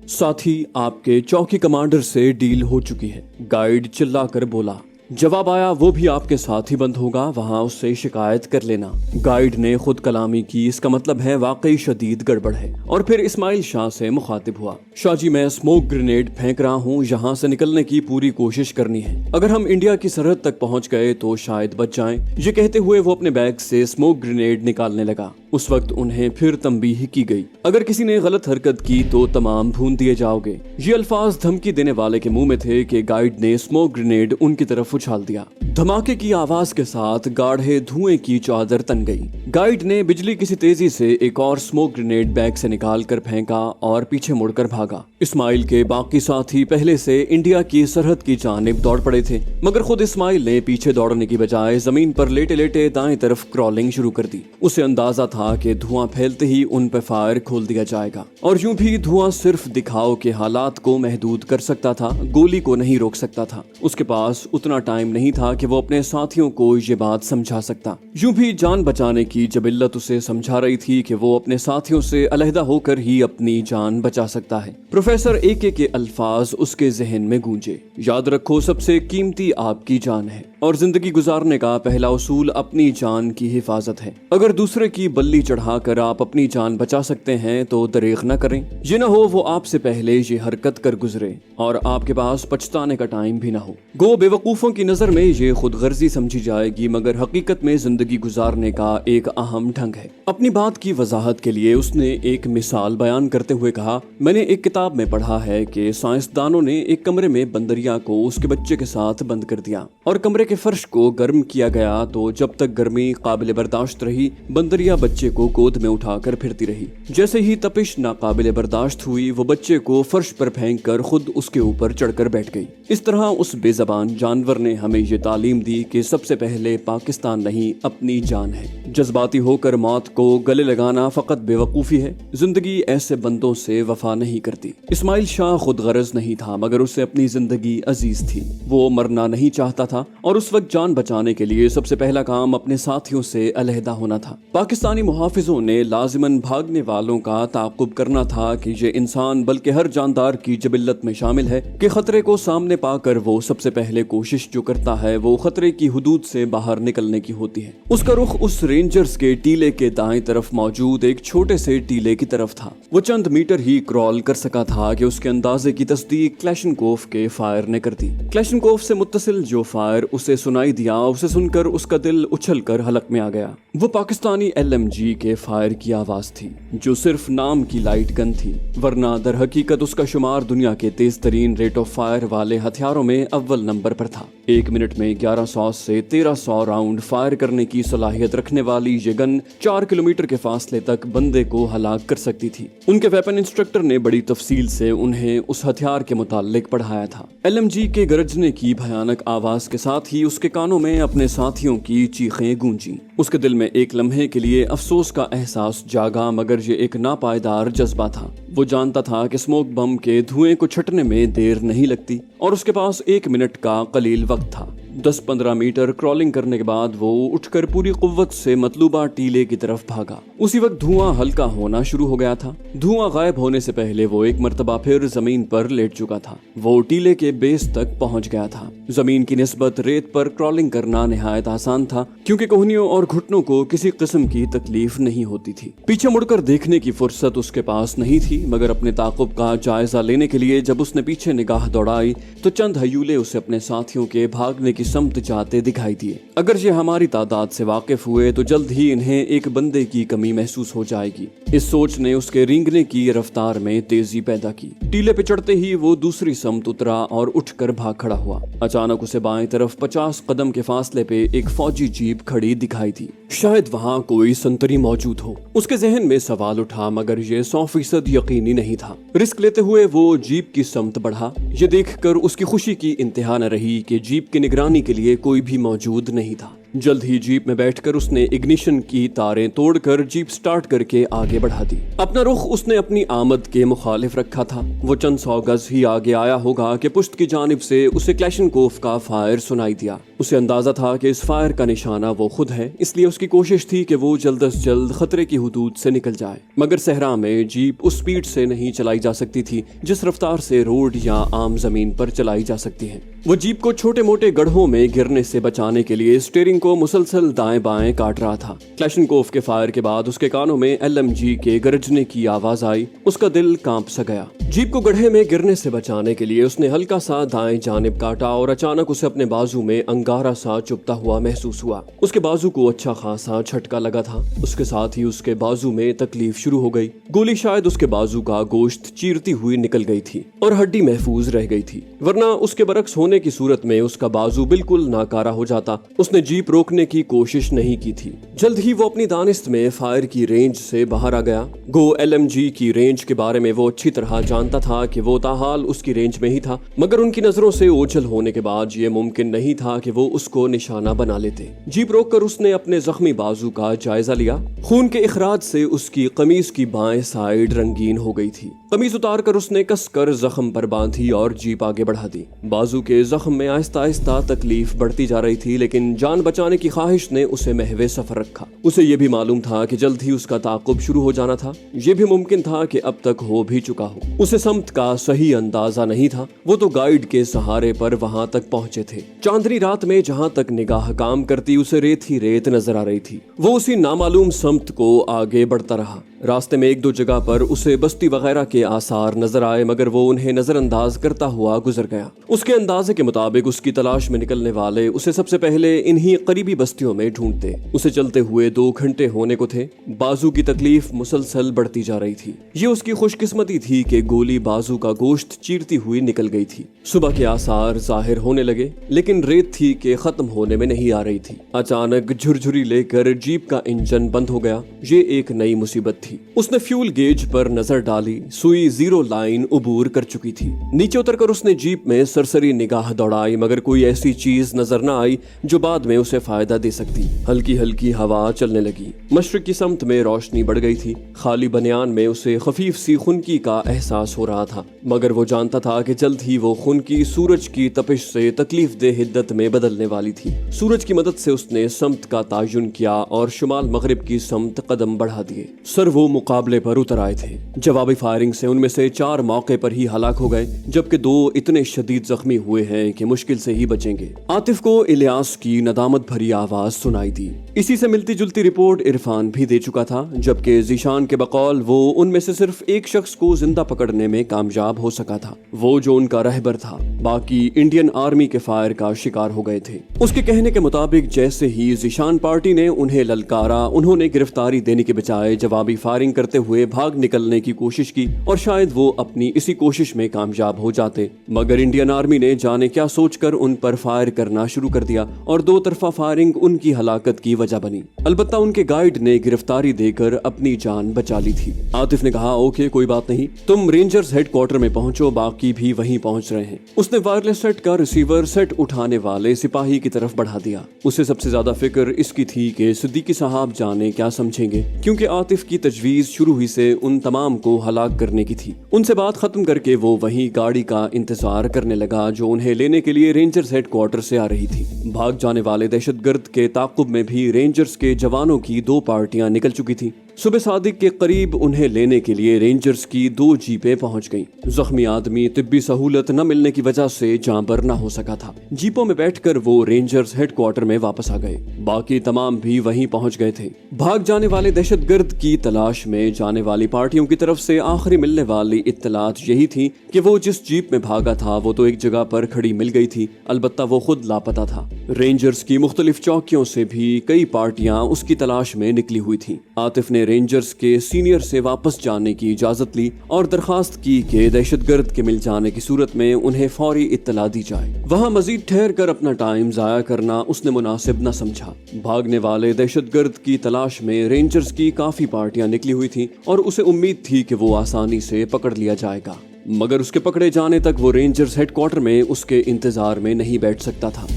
साथी आपके चौकी कमांडर से डील हो चुकी है। गाइड चिल्लाकर बोला। जवाब आया, वो भी आपके साथ ही बंद होगा, वहां उससे शिकायत कर लेना। गाइड ने खुद कलामी की, इसका मतलब है वाकई शदीद गड़बड़ है। और फिर इस्माइल शाह से मुखातिब हुआ। शाह जी, मैं स्मोक ग्रेनेड फेंक रहा हूँ, यहाँ से निकलने की पूरी कोशिश करनी है। अगर हम इंडिया की सरहद तक पहुँच गए तो शायद बच जाएं। ये कहते हुए वो अपने बैग से स्मोक ग्रेनेड निकालने लगा। उस वक्त उन्हें फिर तंबीह की गई, अगर किसी ने गलत हरकत की तो तमाम भून दिए जाओगे। ये अल्फाज धमकी देने वाले के मुंह में थे कि गाइड ने स्मोक ग्रेनेड उनकी तरफ उछाल दिया। धमाके की आवाज के साथ गाढ़े धुएं की चादर तन गई। गाइड ने बिजली की सी तेजी से एक और स्मोक ग्रेनेड बैग से निकाल कर फेंका और पीछे मुड़कर भागा। इस्माइल के बाकी साथी पहले से इंडिया की सरहद की जानिब दौड़ पड़े थे, मगर खुद इस्माइल ने पीछे दौड़ने की बजाय जमीन पर लेटे लेटे दाएं तरफ क्रॉलिंग शुरू कर दी। उसे अंदाजा था कि धुआं फैलते ही उन पर फायर खोल दिया जाएगा, और यूं भी धुआं सिर्फ दिखाव के हालात को महदूद कर सकता था, गोली को नहीं रोक सकता था। उसके पास उतना टाइम नहीं था कि वो अपने साथियों को ये बात समझा सकता। यूं भी जान बचाने की जबिल्लत उसे समझा रही थी कि वो अपने साथियों से अलहदा होकर ही अपनी जान बचा सकता है। प्रोफेसर एके के अल्फाज उसके जहन में गूंजे। याद रखो, सबसे कीमती आपकी जान है, और जिंदगी गुजारने का पहला उसूल अपनी जान की हिफाजत है। अगर दूसरे की बल्ली चढ़ाकर आप अपनी जान बचा सकते हैं तो दरेग न करें। ये न हो वो आपसे पहले ये हरकत कर गुजरे और आपके पास पछताने का टाइम भी न हो। गो बेवकूफों की नजर में ये खुद गर्जी समझी जाएगी, मगर हकीकत में जिंदगी गुजारने का एक अहम ढंग है। अपनी बात की वजाहत के लिए उसने एक मिसाल बयान करते हुए कहा, मैंने एक किताब में पढ़ा है कि साइंसदानों ने एक कमरे में बंदरिया को उसके बच्चे के साथ बंद कर दिया और कमरे के फर्श को गर्म किया गया, तो जब तक गर्मी काबिल बर्दाश्त रही, बंदरिया बच्चे को गोद में उठाकर फिरती रही। जैसे ही तपिश नाकाबिल बर्दाश्त हुई, वो बच्चे को फर्श पर फेंक कर खुद उसके ऊपर चढ़कर बैठ गई। इस तरह उस बेजबान जानवर ने हमें ये तालीम दी कि सबसे पहले पाकिस्तान नहीं, अपनी जान है। जज्बाती होकर मौत को गले लगाना फकत बेवकूफी है। जिंदगी ऐसे बंदों से वफा नहीं करती। इस्माइल शाह खुद गरज नहीं था, मगर उसे अपनी जिंदगी अजीज थी। वो मरना नहीं चाहता था, और उस वक्त जान बचाने के लिए सबसे पहला काम अपने साथियों से अलहदा होना था। पाकिस्तानी मुहाफिजों ने लाजिमन भागने वालों का ताक़ुब करना था कि ये इंसान बल्कि हर जानदार की जबिल्लत में शामिल है कि खतरे को सामने पाकर वो सबसे पहले कोशिश जो करता है वो खतरे की हुदूद से बाहर निकलने की होती है। उसका रुख उस रेंजर्स के टीले के दाएं तरफ मौजूद एक छोटे से टीले की तरफ था। वो चंद मीटर ही क्रॉल कर सका था कि उसके अंदाजे की तस्दीक क्लैशनकोफ के फायर ने कर दी। क्लैशनकोफ से मुत्तसिल जो फायर उसे सुनाई दिया, उसे सुनकर उसका दिल उछल कर हलक में आ गया। वो पाकिस्तानी LMG के फायर की आवाज थी, जो सिर्फ नाम की लाइट गन थी, वरना दर हकीकत उसका शुमार दुनिया के तेज तरीन रेट ऑफ फायर वाले हथियारों में अव्वल नंबर पर था। एक मिनट में 1100 से 1300 राउंड फायर करने की सलाहियत रखने वाली ये गन 4 किलोमीटर के फासले तक बंदे को हलाक कर सकती थी। उनके वेपन इंस्ट्रक्टर ने बड़ी तफसील से उन्हें उस हथियार के मुताल्लिक पढ़ाया था। LMG के गरजने की भयानक आवाज के साथ ही उसके कानों में अपने साथियों की चीखें गूंजी। उसके दिल में एक लम्हे के लिए अफसोस का एहसास जागा, मगर ये एक नापायदार जज्बा था। वो जानता था कि स्मोक बम के धुएं को छटने में देर नहीं लगती, और उसके पास 1 मिनट का कलील वक्त था। 10-15 मीटर क्रॉलिंग करने के बाद वो उठकर पूरी कुव्वत से मतलूबा टीले की तरफ भागा। उसी वक्त धुआं हल्का होना शुरू हो गया था। धुआं गायब होने से पहले वो एक मर्तबा फिर जमीन पर लेट चुका था। वो टीले के बेस तक पहुंच गया था। जमीन की निस्बत रेत पर क्रॉलिंग करना निहायत आसान था, क्योंकि कोहनियों और घुटनों को किसी किस्म की तकलीफ नहीं होती थी। पीछे मुड़कर देखने की फुर्सत उसके पास नहीं थी, मगर अपने ताक़ुब का जायजा लेने के लिए जब उसने पीछे निगाह दौड़ाई तो चंद हयूले उसे अपने साथियों के भागने की समत जाते दिखाई दिए। अगर ये हमारी तादाद से वाकिफ हुए तो जल्द ही इन्हें एक बंदे की कमी महसूस हो जाएगी। इस सोच ने उसके रेंगने की रफ्तार में तेजी पैदा की। टीले पे चढ़ते ही वो दूसरी समत उतरा और उठकर भाग खड़ा हुआ। अचानक उसे बाएं तरफ 50 कदम के फासले पे एक फौजी जीप खड़ी दिखाई दी। शायद वहाँ कोई संतरी मौजूद हो। उसके जहन में सवाल उठा, मगर ये 100% यकीनी नहीं था। रिस्क लेते हुए वो जीप की समत बढ़ा। ये देखकर उसकी खुशी की इंतहा न रही कि जीप की निगरानी के लिए कोई भी मौजूद नहीं था। जल्द ही जीप में बैठकर उसने इग्निशन की तारें तोड़कर जीप स्टार्ट करके आगे बढ़ा दी। अपना रुख उसने अपनी आमद के मुखालिफ रखा था। वो चंद 100 गज ही आगे आया होगा कि पुश्त की जानिब से उसे क्लैशनकोफ का फायर सुनाई दिया। उसे अंदाजा था कि इस फायर का निशाना वो खुद है, इसलिए उसकी कोशिश थी कि वो जल्द अज जल्द खतरे की हुदूद से निकल जाए। मगर सहरा में जीप उस स्पीड से नहीं चलाई जा सकती थी जिस रफ्तार से रोड या आम जमीन पर चलाई जा सकती है। वो जीप को छोटे मोटे गड्ढों में गिरने से बचाने के लिए स्टीयरिंग को मुसलसल दाएं बाएं काट रहा था। क्लैशनकोफ के फायर के बाद उसके कानों में LMG के गरजने की आवाज आई। उसका दिल कांप सा गया। जीप को गड्ढे में गिरने से बचाने के लिए उसने हल्का सा दाएं जानिब काटा और अचानक उसे अपने बाजू में अंगारा सा चुभता हुआ महसूस हुआ। उसके बाजू को अच्छा खासा झटका लगा था। उसके साथ ही उसके बाजू में तकलीफ शुरू हो गई। गोली शायद उसके बाजू का गोश्त चीरती हुई निकल गई थी और हड्डी महफूज रह गई थी, वरना उसके बरक्स होने की सूरत में उसका बाजू बिल्कुल नाकारा हो जाता। उसने जीप रोकने की कोशिश नहीं की थी। जल्द ही वो अपनी दानिस्त में फायर की रेंज से बाहर आ गया। गो LMG की रेंज के बारे में वो अच्छी तरह जानता था कि वो ताहाल उसकी रेंज में ही था, मगर उनकी नजरों से ओझल होने के बाद ये मुमकिन नहीं था कि वो उसको निशाना बना लेते। जीप रोककर उसने अपने जख्मी बाजू का जायजा लिया। खून के इखराज से उसकी कमीज की बाएं साइड रंगीन हो गई थी। कमीज उतार कर उसने कसकर जख्म पर बांधी और जीप आगे बढ़ा दी। बाजू के जख्म में आहिस्ता आहिस्ता तकलीफ बढ़ती जा रही थी, लेकिन जान बचाने की ख्वाहिश ने उसे महवे सफर रखा। उसे ये भी मालूम था कि जल्द ही उसका ताक़ुब शुरू हो जाना था। ये भी मुमकिन था कि अब तक हो भी चुका हो। उसे समत का सही अंदाजा नहीं था। वो तो गाइड के सहारे पर वहां तक पहुंचे थे। चांदनी रात में जहां तक निगाह काम करती उसे रेत ही रेत नजर आ रही थी। वो उसी नामालूम समत को आगे बढ़ता रहा। रास्ते में 1-2 जगह पर उसे बस्ती वगैरह के आसार नजर आए, मगर वो उन्हें नजरअंदाज करता हुआ गुजर गया। उसके अंदाजे के मुताबिक उसकी तलाश में निकलने वाले उसे सबसे पहले इन्हीं करीबी बस्तियों में ढूंढते। उसे चलते हुए 2 घंटे होने को थे। बाजू की तकलीफ मुसलसल बढ़ती जा रही थी। ये उसकी खुशकिस्मती थी कि गोली बाजू का गोश्त चीरती हुई निकल गई थी। सुबह के आसार जाहिर होने लगे, लेकिन रेत थी कि खत्म होने में नहीं आ रही थी। अचानक झुरझुरी लेकर जीप का इंजन बंद हो गया। ये एक नई मुसीबत थी। उसने फ्यूल गेज पर नजर डाली। सुई 0 लाइन उबूर कर चुकी थी। नीचे उतरकर उसने जीप में सरसरी निगाह दौड़ाई, मगर कोई ऐसी चीज नजर न आई जो बाद में उसे फायदा दे सकती। हल्की हल्की हवा चलने लगी। मशरिक की समत में रोशनी बढ़ गई थी। खाली बनियान में उसे खफीफ सी खुनकी का एहसास हो रहा था, मगर वो जानता था कि जल्द ही वो खुनकी सूरज की तपिश से तकलीफ दे हिद्दत में बदलने वाली थी। सूरज की मदद से उसने समत का तायुन किया और शुमाल मगरिब की समत कदम बढ़ा दिए। सर वो मुकाबले पर उतर आए थे। जवाबी फायरिंग से उनमें से 4 मौके पर ही हलाक हो गए, जबकि 2 इतने शदीद जख्मी हुए हैं कि मुश्किल से ही बचेंगे। आतिफ को इलियास की नदामत भरी आवाज सुनाई दी। इसी से मिलती जुलती रिपोर्ट इरफान भी दे चुका था, जबकि जीशान के बकौल वो उनमें से सिर्फ एक शख्स को जिंदा पकड़ने में कामयाब हो सका था, वो जो उनका रहबर था। बाकी इंडियन आर्मी के फायर का शिकार हो गए थे। उसके कहने के मुताबिक जैसे ही जीशान पार्टी ने उन्हें ललकारा, उन्होंने गिरफ्तारी देने के बजाय जवाबी फायरिंग करते हुए भाग निकलने की कोशिश की और शायद वो अपनी इसी कोशिश में कामयाब हो जाते, मगर इंडियन आर्मी ने जाने क्या सोचकर उन पर फायर करना शुरू कर दिया और 2 तरफा फायरिंग उनकी हलाकत की वजह बनी। अलबत्ता उनके गाइड ने गिरफ्तारी देकर अपनी जान बचा ली थी। आतिफ ने कहा, ओके कोई बात नहीं, तुम रेंजर्स हेडक्वार्टर में पहुंचो, बाकी भी वहीं पहुंच रहे हैं। उसने वायरलेस सेट का रिसीवर सेट उठाने वाले सिपाही की तरफ बढ़ा दिया। उसे सबसे ज्यादा फिक्र इसकी थी कि सिद्दीकी साहब जाने क्या समझेंगे, क्योंकि आतिफ की तजवीज शुरू हुई से उन तमाम को हलाक करने की थी। उनसे बात खत्म करके वो वहीं गाड़ी का इंतजार करने लगा जो उन्हें लेने के लिए रेंजर्स हेडक्वार्टर से आ रही थी। भाग जाने वाले दहशतगर्द के ताक़ुब में भी रेंजर्स के जवानों की 2 पार्टियां निकल चुकी थी। सुबह सादिक के करीब उन्हें लेने के लिए रेंजर्स की 2 जीपें पहुंच गईं। जख्मी आदमी तिब्बी सहूलत न मिलने की वजह से जांबर न हो सका था। जीपों में बैठकर वो रेंजर्स हेडक्वार्टर में वापस आ गए। बाकी तमाम भी वहीं पहुंच गए थे। भाग जाने वाले दहशतगर्द की तलाश में जाने वाली पार्टियों की तरफ से आखिरी मिलने वाली इत्तलात यही थी कि वो जिस जीप में भागा था वो तो एक जगह पर खड़ी मिल गई थी, अलबत्ता वो खुद लापता था। रेंजर्स की मुख्तलिफ चौकियों से भी कई पार्टियां उसकी तलाश में निकली हुई थी। आतिफ ने रेंजर्स के सीनियर से वापस जाने की इजाजत ली और दरखास्त की कि दहशतगर्द के मिल जाने की सूरत में उन्हें फौरी इत्तला दी जाए। वहां मजीद ठहर कर अपना टाइम जाया करना उसने मुनासिब न समझा। भागने वाले दहशतगर्द की तलाश में रेंजर्स की काफी पार्टियां निकली हुई थी और उसे उम्मीद थी कि वो आसानी से पकड़ लिया जाएगा, मगर उसके पकड़े जाने तक वो रेंजर्स हेडक्वार्टर में उसके इंतजार में नहीं बैठ सकता था।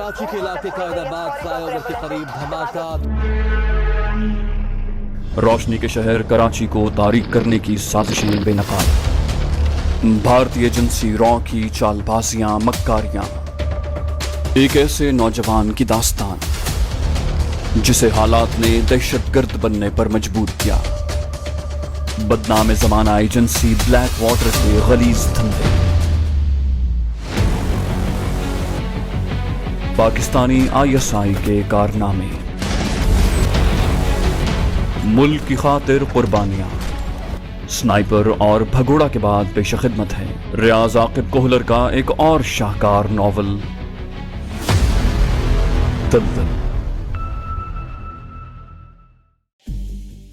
कराची के इलाके का इलाहाबाद फ्लाईओवर के करीब धमाका। रोशनी के शहर कराची को तारीक करने की साजिशें बेनकाब, भारतीय एजेंसी रॉ की चालबाजियां मक्कारियां, एक ऐसे नौजवान की दास्तान जिसे हालात ने दहशतगर्द बनने पर मजबूर किया। बदनाम ज़माना एजेंसी ब्लैक वाटर के गलीज धंधे, पाकिस्तानी ISI के कारनामे, मुल्क की खातिर कुर्बानियां, स्नाइपर और भगोड़ा के बाद पेश खिदमत है रियाज आकिब कोहलर का एक और शाहकार नॉवल दलदल।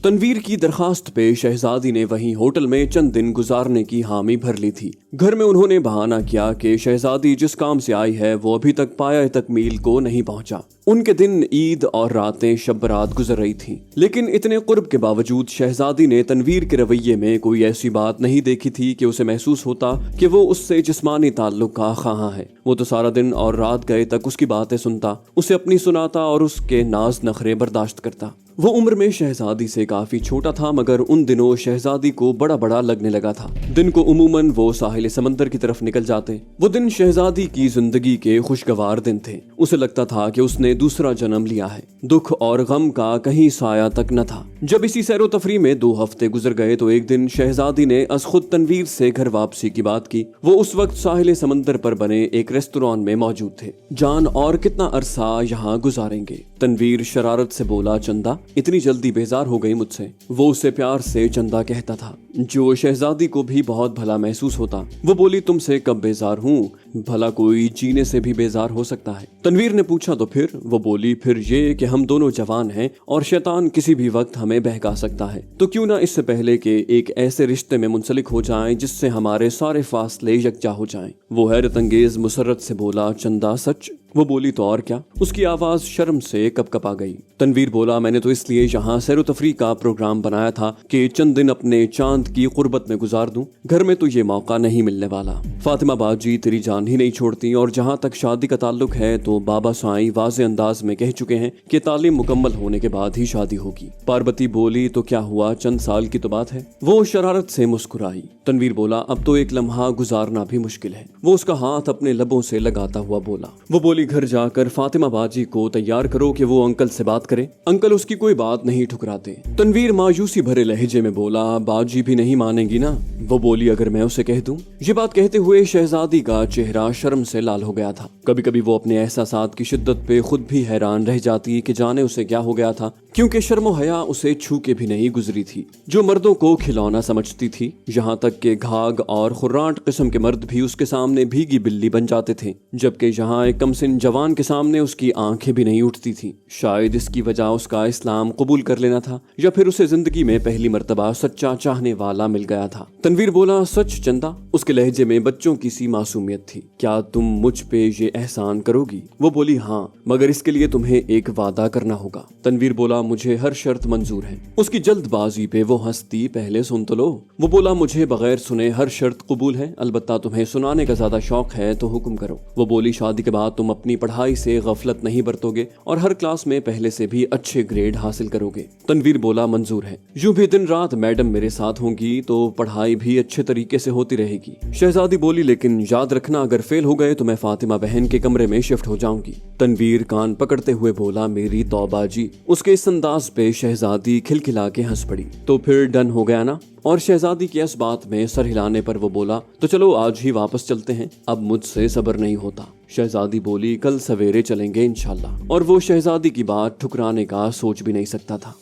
तनवीर की दरखास्त पे शहजादी ने वहीं होटल में चंद दिन गुजारने की हामी भर ली थी। घर में उन्होंने बहाना किया कि शहजादी जिस काम से आई है वो अभी तक पाया तकमील को नहीं पहुंचा। उनके दिन ईद और रातें शब बरात गुजर रही थीं, लेकिन इतने कुर्ब के बावजूद शहजादी ने तनवीर के रवैये में कोई ऐसी बात नहीं देखी थी कि उसे महसूस होता कि वो उससे जिस्मानी ताल्लुक का ख़्वाहां है। वो तो सारा दिन और रात गए तक उसकी बातें सुनता, उसे अपनी सुनाता और उसके नाज नखरे बर्दाश्त करता। वो उम्र में शहजादी से काफी छोटा था, मगर उन दिनों शहजादी को बड़ा बड़ा लगने लगा था। दिन को उमूमन वो साहिल समंदर की तरफ निकल जाते। वो दिन शहजादी की जिंदगी के खुशगवार दिन थे। उसे लगता था कि उसने दूसरा जन्म लिया है। दुख और गम का कहीं साया तक न था। जब इसी सैरो तफरी में 2 हफ्ते गुजर गए तो एक दिन शहजादी ने अज खुद तनवीर से घर वापसी की बात की। वो उस वक्त साहिल समंदर पर बने एक रेस्टोरेंट में मौजूद थे। जान और कितना अरसा यहाँ गुजारेंगे? तनवीर शरारत से बोला, चंदा इतनी जल्दी बेजार हो गई मुझसे? वो उसे प्यार से चंदा कहता था, जो शहजादी को भी बहुत भला महसूस होता। वो बोली, तुमसे कब बेजार हूँ? भला कोई जीने से भी बेजार हो सकता है। तनवीर ने पूछा, तो फिर? वो बोली, फिर ये कि हम दोनों जवान हैं और शैतान किसी भी वक्त हमें बहका सकता है, तो क्यों ना इससे पहले कि एक ऐसे रिश्ते में मुंसलिक हो जाएं जिससे हमारे सारे फासले यकजा हो जाएं। वो हैरत अंगेज मुसर्रत से बोला, चंदा सच? वो बोली, तो और क्या? उसकी आवाज शर्म से कपकपा गई। तनवीर बोला, मैंने तो इसलिए यहाँ सैरो तफरी का प्रोग्राम बनाया था कि चंद दिन अपने चांद की कुर्बत में गुजार दूं। घर में तो ये मौका नहीं मिलने वाला। फातिमा बाजी तेरी जान ही नहीं छोड़ती, और जहाँ तक शादी का ताल्लुक है तो बाबा साईं वाज़े अंदाज में कह चुके हैं कि तालीम मुकम्मल होने के बाद ही शादी होगी। पार्वती बोली, तो क्या हुआ, चंद साल की तो बात है। वो शरारत से मुस्कुराई। तनवीर बोला, अब तो एक लम्हा गुजारना भी मुश्किल है। वो उसका हाथ अपने लबों से लगाता हुआ बोला। वो बोली, घर जाकर फातिमा बाजी को तैयार करो कि वो अंकल से बात करे। अंकल उसकी कोई बात नहीं ठुकराते। तनवीर मायूसी भरे लहजे में बोला, बाजी भी नहीं मानेगी ना? वो बोली, अगर मैं उसे कह दूं? ये बात कहते हुए शहजादी का चेहरा शर्म से लाल हो गया था। कभी कभी वो अपने एहसासात की शिद्दत पे खुद भी हैरान रह जाती कि जाने उसे क्या हो गया था, क्योंकि शर्मो हया उसे छू के भी नहीं गुजरी थी। जो मर्दों को खिलौना समझती थी, यहाँ तक के घाघ और खुर्रांट किस्म के मर्द भी उसके सामने भीगी बिल्ली बन जाते थे, जबकि यहाँ एक कमसिन जवान के सामने उसकी आंखें भी नहीं उठती थी। शायद इसकी वजह उसका इस्लाम कबूल कर लेना था, या फिर उसे जिंदगी में पहली मर्तबा सच्चा चाहने वाला मिल गया था। तनवीर बोला, सच चंदा? उसके लहजे में बच्चों की सी मासूमियत थी। क्या तुम मुझ पे ये एहसान करोगी? वो बोली, हाँ, मगर इसके लिए तुम्हें एक वादा करना होगा। तनवीर बोला, मुझे हर शर्त मंजूर है। उसकी जल्दबाजी पे वो हंसती, पहले सुन तो लो। वो बोला, मुझे बगैर सुने हर शर्त कबूल है, अलबत्ता तुम्हें सुनाने का ज्यादा शौक है तो हुक्म करो। वो बोली, शादी के बाद तुम अपनी पढ़ाई से गफलत नहीं बरतोगे और हर क्लास में पहले से भी अच्छे ग्रेड हासिल करोगे। तनवीर बोला, मंजूर है। यूं भी दिन रात मैडम मेरे साथ होंगी तो पढ़ाई भी अच्छे तरीके से होती रहेगी। शहजादी बोली, लेकिन याद रखना, अगर फेल हो गए तो मैं फातिमा बहन के कमरे में शिफ्ट हो जाऊंगी। तनवीर कान पकड़ते हुए बोला, मेरी तौबा जी। उसके इस अंदाज पे शहजादी खिलखिला के हंस पड़ी। तो फिर डन हो गया ना? और शहजादी की इस बात में सर हिलाने पर वो बोला, तो चलो आज ही वापस चलते हैं, अब मुझसे सब्र नहीं होता। शहजादी बोली, कल सवेरे चलेंगे इंशाल्लाह। और वो शहजादी की बात ठुकराने का सोच भी नहीं सकता था।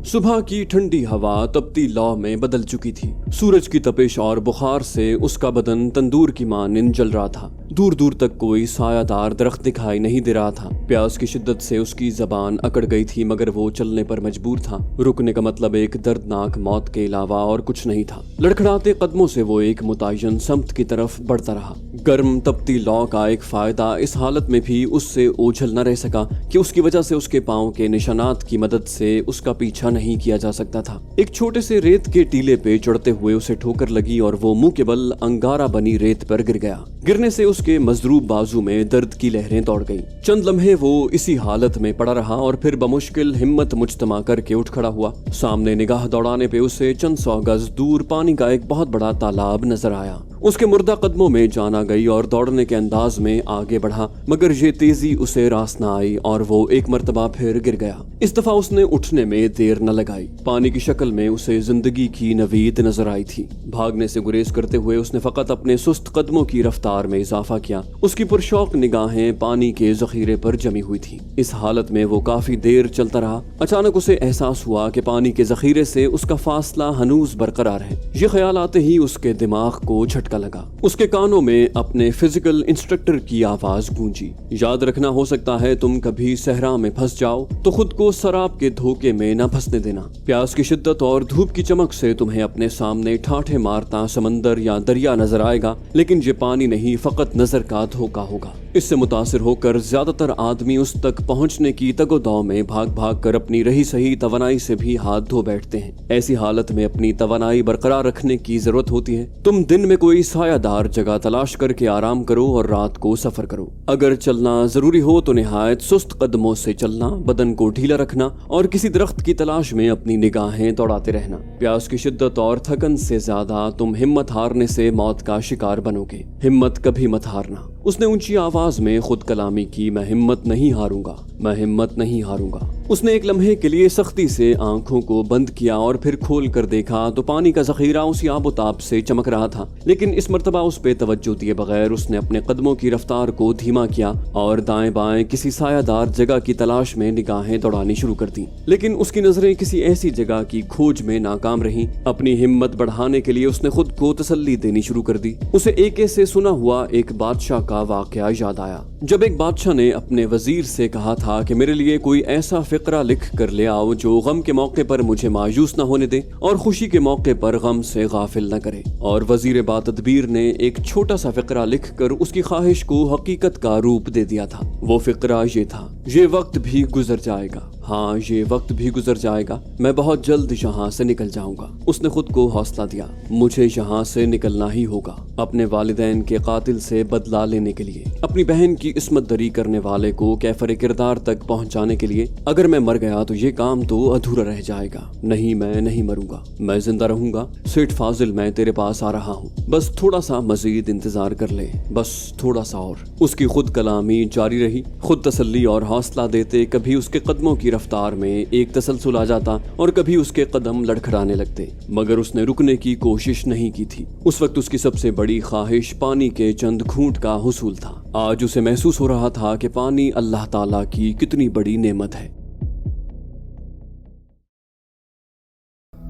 सुबह की ठंडी हवा तपती लौ में बदल चुकी थी। सूरज की तपिश और बुखार से उसका बदन तंदूर की मानिंद जल रहा था। दूर दूर तक कोई सायादार दरख्त दिखाई नहीं दे रहा था। प्यास की शिद्दत से उसकी जबान अकड़ गई थी, मगर वो चलने पर मजबूर था। रुकने का मतलब एक दर्दनाक मौत के अलावा और कुछ नहीं था। लड़खड़ाते कदमों से वो एक मुतय्यन समत की तरफ बढ़ता रहा। गर्म तपती लौ का एक फायदा इस हालत में भी उससे ओझल न रह सका कि उसकी वजह से उसके पाँव के निशानात की मदद से उसका पीछा नहीं किया जा सकता था। एक छोटे से रेत के टीले पे चढ़ते हुए उसे ठोकर लगी और वो मुंह के बल अंगारा बनी रेत पर गिर गया। गिरने से उसकी उसके मजरूब बाजू में दर्द की लहरें दौड़ गईं। चंद लम्हे वो इसी हालत में पड़ा रहा और फिर बमुश्किल हिम्मत मुजतमा करके उठ खड़ा हुआ। सामने निगाह दौड़ाने पे उसे चंद 100 गज दूर पानी का एक बहुत बड़ा तालाब नजर आया। उसके मुर्दा कदमों में जान आ गई और दौड़ने के अंदाज में आगे बढ़ा, मगर ये तेजी उसे रास न आई और वो एक मर्तबा फिर गिर गया। इस दफा उसने उठने में देर न लगाई। पानी की शक्ल में उसे जिंदगी की नवीद नजर आई थी। भागने से गुरेज करते हुए उसने फकत अपने सुस्त कदमों की रफ्तार में इजाफा किया। उसकी पुरशौक निगाहें पानी के जखीरे पर जमी हुई थी। इस हालत में वो काफी देर चलता रहा। अचानक उसे एहसास हुआ कि पानी के जखीरे से उसका फासला हनूज बरकरार है। ये ख्याल आते ही उसके दिमाग को झटका लगा। उसके कानों में अपने फिजिकल इंस्ट्रक्टर की आवाज गूंजी, याद रखना, हो सकता है तुम कभी सहरा में फंस जाओ तो खुद को शराब के धोखे में न फंसने देना। प्यास की शिद्दत और धूप की चमक से तुम्हें अपने सामने ठाठे मारता समंदर या दरिया नजर आएगा, लेकिन ये पानी नहीं, फकत नजर का धोखा होगा। इससे मुतासिर होकर ज्यादातर आदमी उस तक पहुंचने की तगोदौ में भाग भाग कर अपनी रही सही तवानाई से भी हाथ धो बैठते हैं। ऐसी हालत में अपनी तवानाई बरकरार रखने की जरूरत होती है। तुम दिन में कोई सायादार जगह तलाश करके आराम करो और रात को सफर करो। अगर चलना जरूरी हो तो निहायत सुस्त कदमों से चलना, बदन को ढीला रखना और किसी दरख्त की तलाश में अपनी निगाहें दौड़ाते रहना। प्यास की शिद्दत और थकन से ज्यादा तुम हिम्मत हारने से मौत का शिकार बनोगे। हिम्मत कभी मत हारना। उसने ऊंची आवाज में खुद कलामी की, मैं हिम्मत नहीं हारूंगा, मैं हिम्मत नहीं हारूंगा। उसने एक लम्हे के लिए सख्ती से आंखों को बंद किया और फिर खोल कर देखा तो पानी का जखीरा उसी आबोताब से चमक रहा था। लेकिन इस मर्तबा उस पे तवज्जो दिए बगैर उसने अपने कदमों की रफ्तार को धीमा किया और दाएं बाएं किसी सायादार जगह की तलाश में निगाहें दौड़ानी शुरू कर दी। लेकिन उसकी नजरें किसी ऐसी जगह की खोज में नाकाम रहीं। अपनी हिम्मत बढ़ाने के लिए उसने खुद को तसल्ली देनी शुरू कर दी। उसे एके से सुना हुआ एक बादशाह का वाकया याद आया। जब एक बादशाह ने अपने वजीर से कहा था कि मेरे लिए कोई ऐसा फिक्रा लिख कर ले आओ जो गम के मौके पर मुझे मायूस न होने दे और खुशी के मौके पर गम से गाफिल न करे, और वजीर बातदबीर ने एक छोटा सा फिक्रा लिख कर उसकी ख्वाहिश को हकीकत का रूप दे दिया था। वो फिक्रा ये था, ये वक्त भी गुजर जाएगा, हाँ ये वक्त भी गुजर जाएगा, मैं बहुत जल्द यहाँ से निकल जाऊंगा। उसने खुद को हौसला दिया, मुझे यहाँ से निकलना ही होगा अपने वालिदैन के कातिल से बदला लेने के लिए, अपनी बहन की इस्मत दरी करने वाले को कैफर किरदार तक पहुँचाने के लिए। अगर मैं मर गया तो ये काम तो अधूरा रह जाएगा। नहीं, मैं नहीं मरूंगा, मैं जिंदा रहूंगा। सेठ फाजिल, मैं तेरे पास आ रहा हूँ, बस थोड़ा सा मजीद इंतजार कर ले, बस थोड़ा सा और। उसकी खुद कलामी जारी रही। खुद तसल्ली और हौसला देते कभी उसके कदमों की रफ्तार में एक तसलसल आ जाता और कभी उसके कदम लड़खड़ाने लगते, मगर उसने रुकने की कोशिश नहीं की थी। उस वक्त उसकी सबसे बड़ी ख्वाहिश पानी के चंद घूंट का हुसूल था। आज उसे महसूस हो रहा था कि पानी अल्लाह ताला की कितनी बड़ी नेमत है।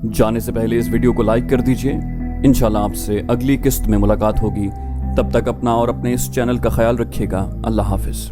जाने से पहले इस वीडियो को लाइक कर दीजिए। इंशाल्लाह आपसे अगली किस्त में मुलाकात होगी। तब तक अपना और अपने इस चैनल का ख्याल रखिएगा। अल्लाह हाफिज।